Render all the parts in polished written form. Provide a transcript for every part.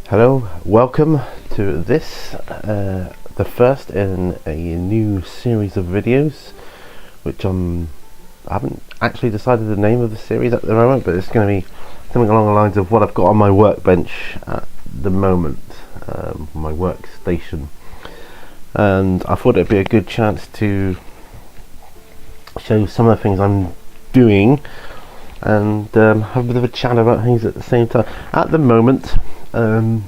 Hello, welcome to this, the first in a new series of videos, which I haven't actually decided the name of the series at the moment, but it's going to be something along the lines of what I've got on my workbench at the moment, my workstation. And I thought it'd be a good chance to show some of the things I'm doing and have a bit of a chat about things at the same time. At the moment, all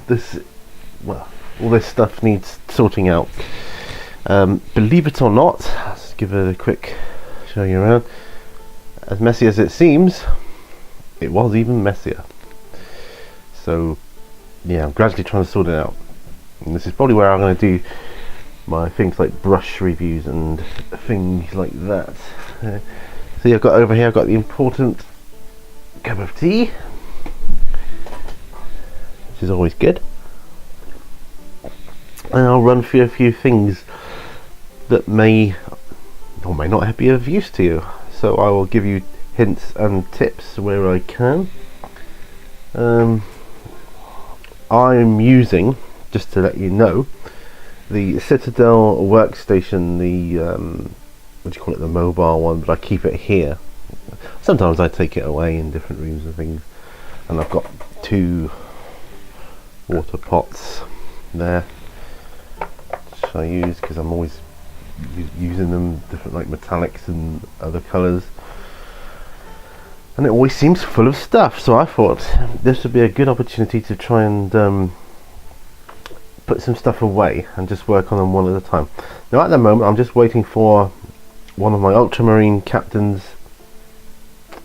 this stuff needs sorting out. Believe it or not, let's give it a quick show you around. As messy as it seems, it was even messier. So yeah, I'm gradually trying to sort it out. And this is probably where I'm going to do my things like brush reviews and things like that. See, I've got over here, I've got the important cup of tea, which is always good, and I'll run through a few things that may or may not be of use to you. So I will give you hints and tips where I can. I'm using, just to let you know, the Citadel workstation, the what do you call it, the mobile one, but I keep it here. Sometimes I take it away in different rooms and things, and I've got two water pots there which I use because I'm always using them, different like metallics and other colours, and it always seems full of stuff. So I thought this would be a good opportunity to try and put some stuff away and just work on them one at a time. Now at the moment I'm just waiting for one of my ultramarine captains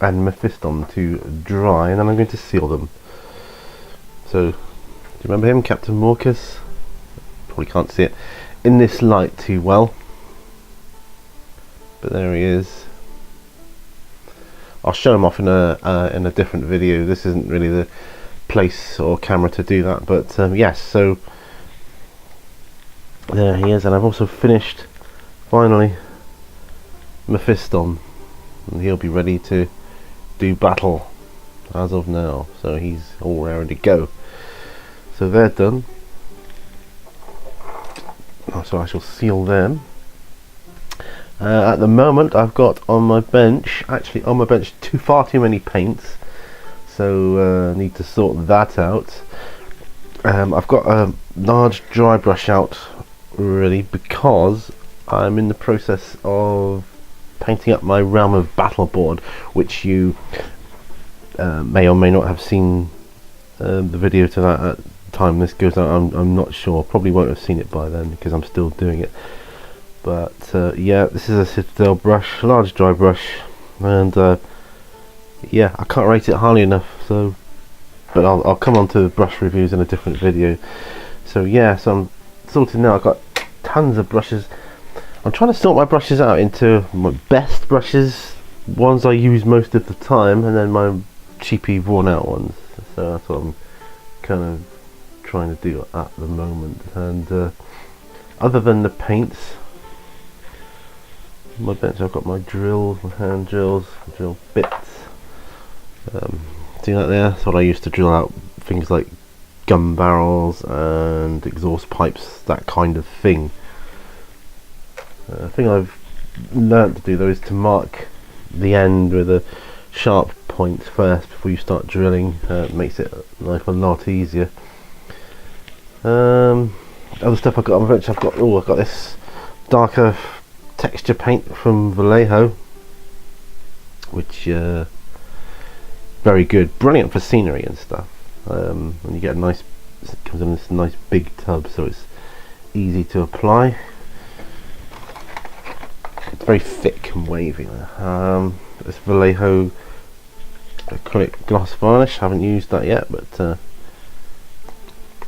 and Mephiston to dry, and then I'm going to seal them. So do you remember him, Captain Morcus? Probably can't see it in this light too well, but there he is. I'll show him off in a different video. This isn't really the place or camera to do that, but yes, so there he is. And I've also finished finally Mephiston, and he'll be ready to do battle as of now, so he's all ready to go. So they're done, so I shall seal them. At the moment I've got on my bench, far too many paints, so need to sort that out. I've got a large dry brush out really because I'm in the process of painting up my Realm of Battle board, which you may or may not have seen the video to that at the time this goes out. I'm not sure, probably won't have seen it by then because I'm still doing it, but yeah, this is a Citadel brush, a large dry brush, and yeah, I can't rate it highly enough, so but I'll come on to brush reviews in a different video. So yeah, so I'm sorted now. I've got tons of brushes. I'm trying to sort my brushes out into my best brushes, ones I use most of the time, and then my cheapy worn out ones. So that's what I'm kind of trying to do at the moment. And other than the paints, on my bench I've got my drills, my hand drills, drill bits. See that there? That's what I used to drill out things like gun barrels and exhaust pipes, that kind of thing. The thing I've learnt to do though is to mark the end with a sharp point first before you start drilling. It makes it life a lot easier. Other stuff I've got on my bench, I've got this darker texture paint from Vallejo, which very good, brilliant for scenery and stuff. And you get a nice, it comes in this nice big tub, so it's easy to apply. It's very thick and wavy. This Vallejo acrylic gloss varnish, haven't used that yet, but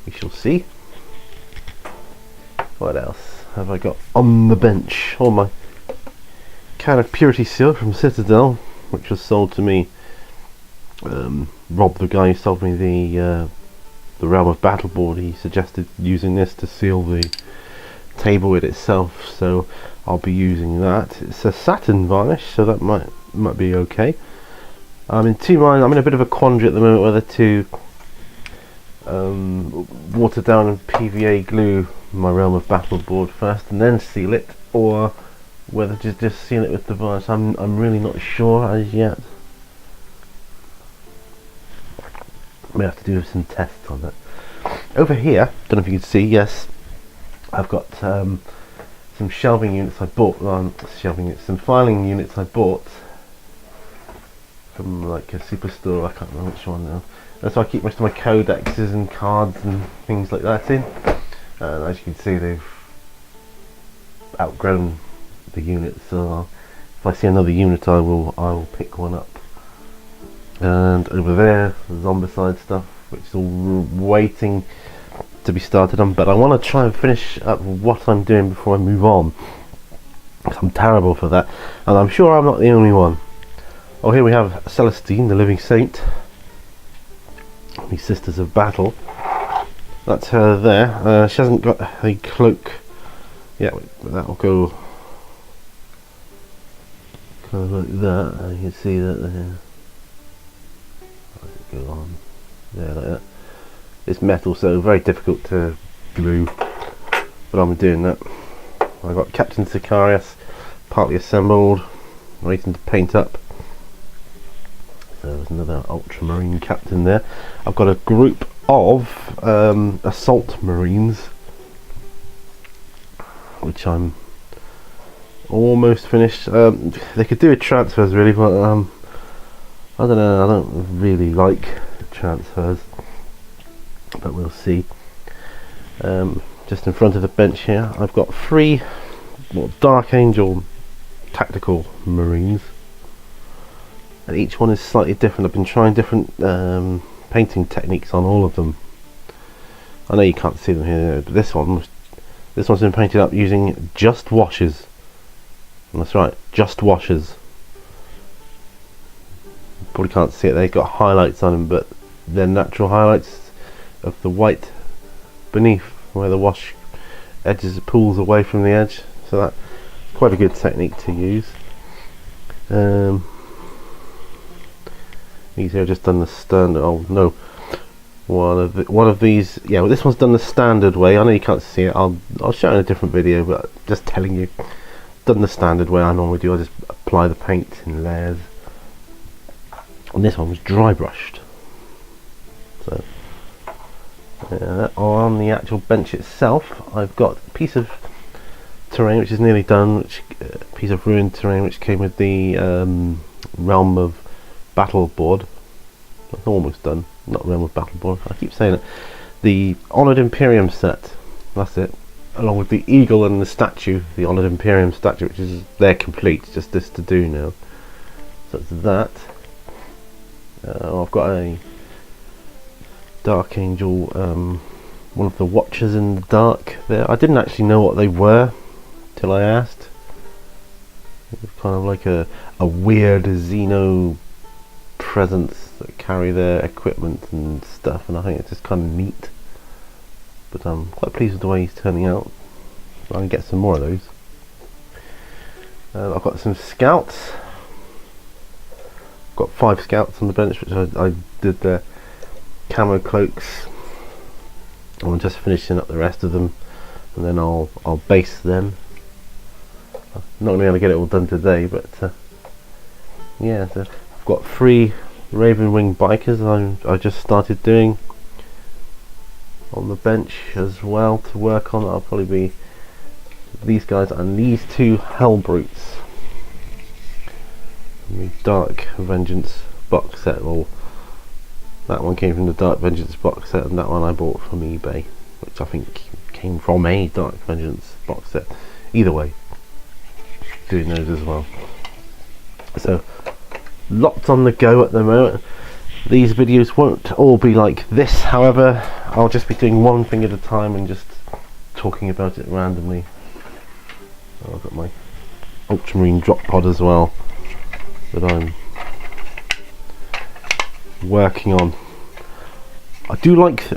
we shall see. What else have I got on the bench? Oh, my can of Purity Seal from Citadel, which was sold to me. Rob, the guy who sold me the Realm of Battle board, he suggested using this to seal the table with itself, so I'll be using that. It's a satin varnish, so that might be okay. I'm in two minds. I'm in a bit of a quandary at the moment whether to water down and PVA glue my Realm of Battle board first and then seal it, or whether to just seal it with the varnish. I'm really not sure as yet. May have to do some tests on that. Over here, don't know if you can see, yes, I've got some shelving units I bought, some filing units I bought from like a superstore, I can't remember which one now. That's why I keep most of my codexes and cards and things like that in. And as you can see, they've outgrown the unit, so if I see another unit I will pick one up. And over there, the zombicide stuff, which is all waiting to be started on, but I want to try and finish up what I'm doing before I move on, because I'm terrible for that, and I'm sure I'm not the only one. Oh, here we have Celestine, the living saint, the Sisters of Battle. That's her there. She hasn't got a cloak yet, but that'll go kind of like that, and you can see that there. How does it go on? Yeah, like that. It's metal, so very difficult to glue, but I'm doing that. I've got Captain Sicarius partly assembled, waiting to paint up. So there's another ultramarine captain there. I've got a group of assault marines, which I'm almost finished. They could do with transfers really, but I don't know, I don't really like transfers, but we'll see. Just in front of the bench here, I've got 3 Dark Angel tactical marines, and each one is slightly different. I've been trying different painting techniques on all of them. I know you can't see them here, but this one's been painted up using just washes. And that's right, just washes. Probably can't see it, they've got highlights on them, but they're natural highlights of the white beneath where the wash edges pulls away from the edge, so that's quite a good technique to use. These here are just done the standard. Oh no, one of these. Yeah, well, this one's done the standard way. I know you can't see it. I'll show it in a different video, but just telling you, done the standard way I normally do. I just apply the paint in layers. And this one was dry brushed. So on the actual bench itself, I've got a piece of terrain which is nearly done, which piece of ruined terrain which came with the Realm of Battle board. That's almost done. Not Realm of Battle board, I keep saying it. The Honoured Imperium set, that's it, along with the eagle and the statue, the Honoured Imperium statue, which is they're complete, just this to do now. So it's that. I've got a Dark Angel, one of the Watchers in the Dark there. I didn't actually know what they were till I asked. It was kind of like a weird Xeno presence that carry their equipment and stuff, and I think it's just kind of neat. But I'm quite pleased with the way he's turning out. I can get some more of those. I've got some scouts. Got 5 scouts on the bench, which I did their camo cloaks. I'm just finishing up the rest of them, and then I'll base them. I'm not really going to get it all done today, but yeah. So I've got 3 Raven Wing bikers I just started doing on the bench as well to work on. I'll probably be these guys and these 2 Hell Brutes. The Dark Vengeance box set. Well, that one came from the Dark Vengeance box set, and that one I bought from eBay, which I think came from a Dark Vengeance box set. Either way, doing those as well. So lots on the go at the moment. These videos won't all be like this, however, I'll just be doing one thing at a time and just talking about it randomly. I've got my Ultramarine drop pod as well that I'm working on. I do like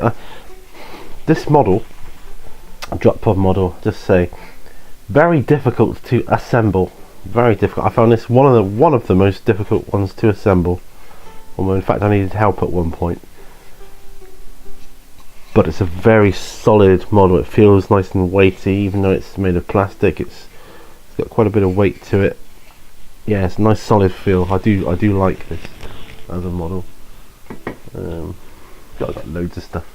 this model, drop pod model, just say, very difficult to assemble. Very difficult. I found this one of the most difficult ones to assemble. Although in fact I needed help at one point. but it's a very solid model. It feels nice and weighty, even though it's made of plastic. It's got quite a bit of weight to it. Yeah, it's a nice solid feel. I do like this as a model. Got loads of stuff.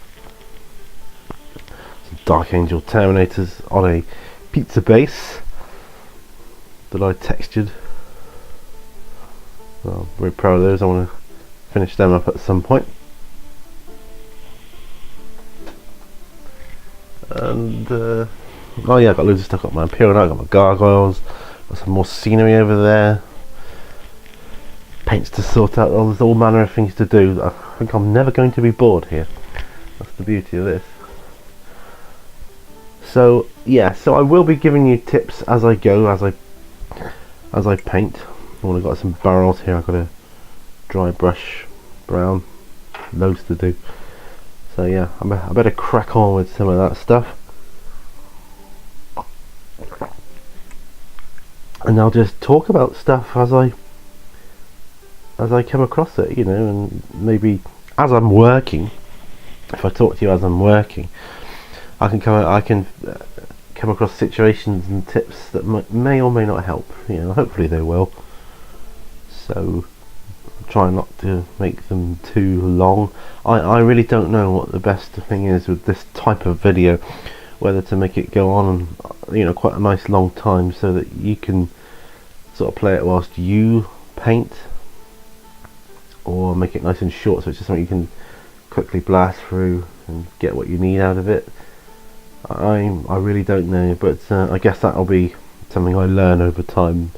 Some Dark Angel Terminators on a pizza base that I textured. Well, I'm very proud of those. I want to finish them up at some point. And oh yeah, I've got loads of stuff. Got my Imperial Knight, got my gargoyles, got some more scenery over there, paints to sort out. There's all manner of things to do. I think I'm never going to be bored here. That's the beauty of this. So yeah, so I will be giving you tips as I go, as I paint. I've got some barrels here. I've got a dry brush brown, loads to do. So yeah, I better crack on with some of that stuff, and I'll just talk about stuff as I come across it, you know, and maybe as I'm working. If I talk to you as I'm working, I can come across situations and tips that may or may not help. You know, hopefully they will. So try not to make them too long. I really don't know what the best thing is with this type of video, whether to make it go on, you know, quite a nice long time so that you can sort of play it whilst you paint, or make it nice and short so it's just something you can quickly blast through and get what you need out of it. I really don't know, but I guess that'll be something I learn over time.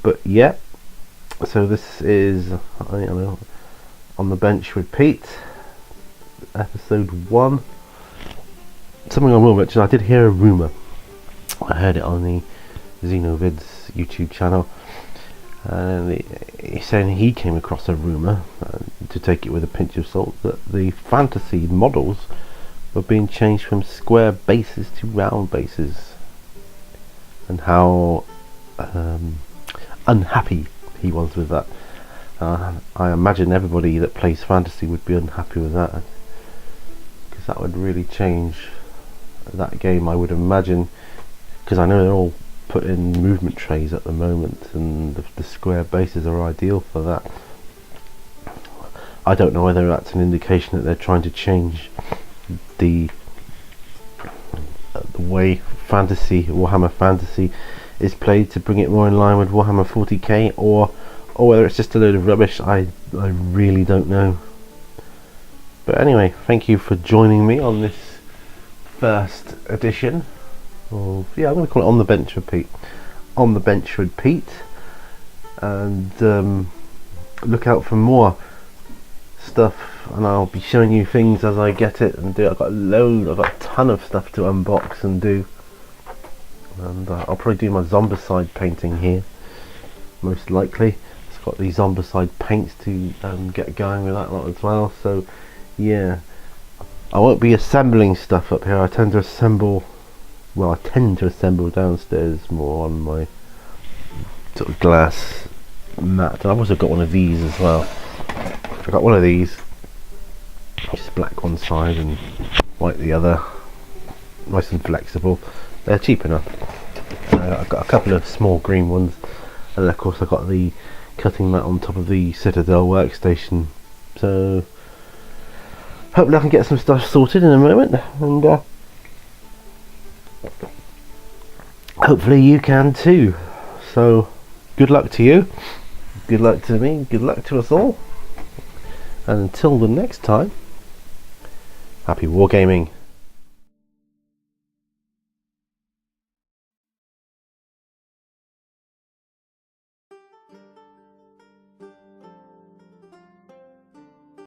But yeah, so this is, I don't know, On the Bench with Pete, episode 1. Something I will mention, I did hear a rumour. I heard it on the Xenovids YouTube channel, and he's saying he came across a rumour, to take it with a pinch of salt, that the fantasy models were being changed from square bases to round bases, and how unhappy he was with that. I imagine everybody that plays fantasy would be unhappy with that, because that would really change that game, I would imagine, because I know they're all put in movement trays at the moment, and the square bases are ideal for that. I don't know whether that's an indication that they're trying to change the way Warhammer Fantasy is played to bring it more in line with Warhammer 40k, or whether it's just a load of rubbish. I really don't know. But anyway, thank you for joining me on this first edition of, yeah, I'm going to call it On the Bench with Pete. On the Bench with Pete, and look out for more stuff, and I'll be showing you things as I get it and do. I've got a ton of stuff to unbox and do, and I'll probably do my Zombicide painting here, most likely. It's got these Zombicide paints to get going with that lot as well. So yeah, I won't be assembling stuff up here. I tend to assemble downstairs more on my sort of glass mat. And I've also got one of these as well. I got one of these, just black one side and white the other, nice and flexible. They're cheap enough. I've got a couple of small green ones, and then of course I've got the cutting mat on top of the Citadel workstation. So hopefully I can get some stuff sorted in a moment, and hopefully you can too. So good luck to you, good luck to me, good luck to us all. And until the next time, happy wargaming.